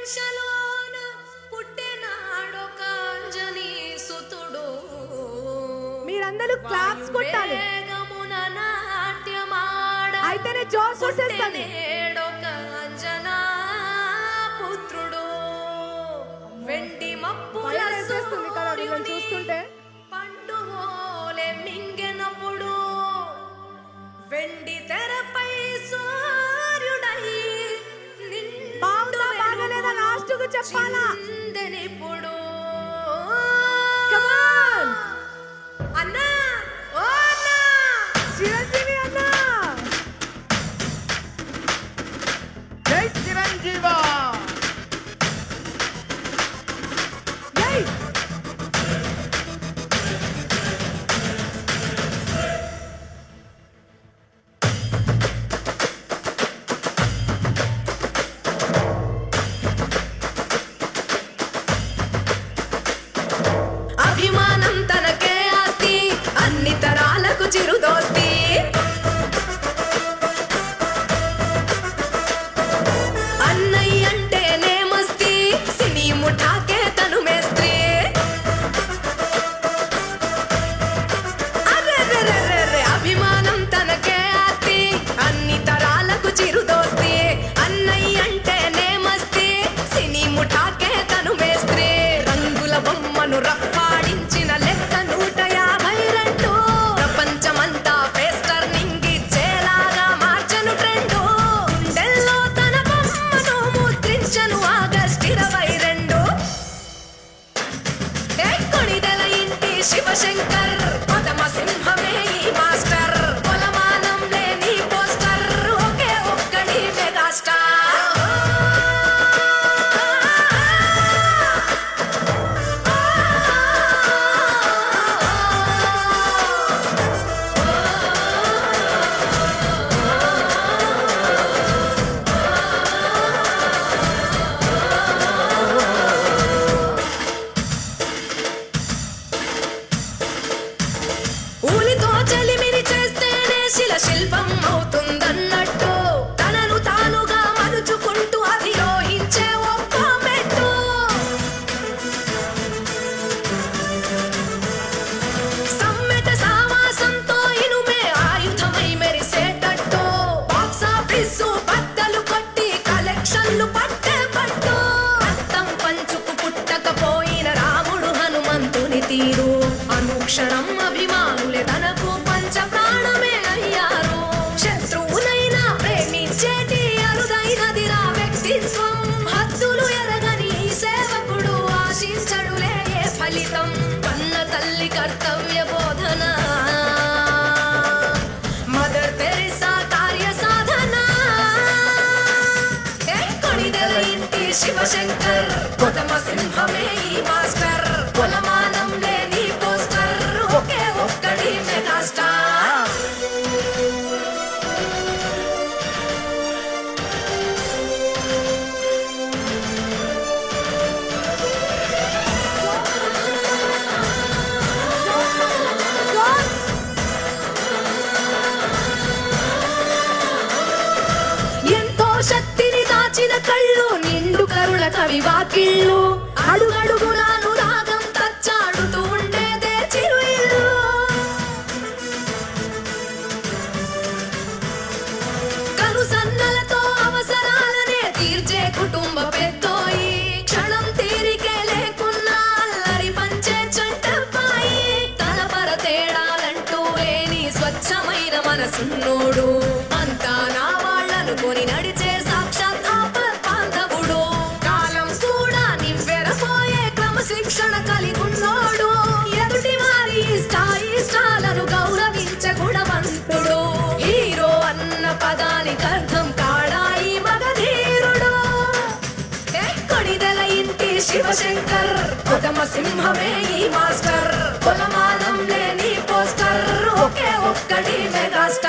నిమిషలోన పుట్టినాడొక అంజనీ సుతుడు. మీరందరూ క్లాప్స్ కొట్టాలి. అయితేనే జోష్ వచ్చేస్తుంది. అంజనా పుత్రుడు వెండి మప్పుల చూస్తుంటే పండుగోలే మింగెనప్పుడు వెండి తెరపై సూర్యుడై బాగలేదా లాస్ట్కు చెప్పాలా ఇప్పుడు అన్నా ఓ అన్నా చిరంజీవి అన్నా జై చిరంజీవా జై అభిమానం తనకే ఆస్తి అన్ని తరాలకు చిరుదోస్తి. అన్నయ్య అంటేనే మస్తి సినీ ముఠాకే తను మేస్త్రి. అరెరెరెరెరె అభిమానం తనకే ఆస్తి అన్ని తరాలకు చిరుదోస్తి. అన్నయ్య అంటేనే మస్తి సినీ ముఠాకే తను మేస్త్రి. రంగుల బొమ్మను రప్పాడించిన లెక్క 152. ప్రపంచమంతా పేస్టర్ నింగిచ్చేలాగా మార్చను ట్రెండు. గుండెల్లో తన బొమ్మను ముద్రించను ఆగస్ట్ 22. కొణిదెల ఇంటి శివశంకర్ పదమ సింహమే ఈ మాస్టర్. కొలమానం లేని పోస్టర్ ఒకే ఒక్కడి మెగాస్టార్. ఊలితో చలిమిరి చేస్తేనే శిల్పం అవుతుందన్నట్టు తనను తానుగా మలుచుకుంటూ అధిరోహించే ఒక్క మెట్టు. సమ్మెట సావాసంతో ఇనుమే ఆయుధమై మెరిసేటట్టు బాక్సాఫీసు బద్దలు కొట్టి కలెక్షన్లు పట్టే పట్టు. రక్తం పంచుకు పుట్టకపోయిన రాముడు హనుమంతుని తీరు అనుక్షరం అభిమానులే తనకు పంచ ప్రాణమే అయ్యారు. శత్రువునైనా ప్రేమించేటి అరుదైనదిరా వ్యక్తిత్వం. హద్దులు ఎరగని ఈ సేవకుడు ఆశించడులే ఏ ఫలితం. కన్న తల్లి కర్తవ్య బోధన మదర్ తెరిసా కార్య సాధన. కొణిదెల ఇంటి శివశంకర్ కొదమ సింహమే ఈ మాస్టర్. కొలమానం లేని పోస్టర్ ఒకే ఒక్కడి మెగాస్టార్. ఎంతో శక్తిని దాచిన కళ్ళు నిండు కరుణ కవి వాకిళ్ళు. అడుగడుగునాను రాగం తచ్చాడుతూ ఉండేదే చిరు ఇల్లు. కను సన్నలతో అవసరాలనే తీర్చే కుటుంబ పెద్దోయి. క్షణం తీరికే లేకున్నా అల్లరి పంచే చంటబ్బాయి. తలపర తేడాలంటూ లేని స్వచ్ఛమైన మనసున్నోడు. అంతా నా వాళ్ళనుకొని నడిచే సాక్షాత్ ఆపద్బాంధవుడు. కాలం కూడా నివ్వెరపోయే క్రమశిక్షణ కలిగున్నోడు. ఎదుటి వారి ఇష్టాలను గౌరవించే గుణవంతుడు. హీరో అన్న పదానికి అర్థం కాడా ఈ మగధీరుడు. కొణిదెల ఇంటి శివశంకర్ కొదమ సింహమే ఈ మాస్టర్. కొలమానం లేని పోస్టర్ ఒకే ఒక్కడి మెగాస్టార్.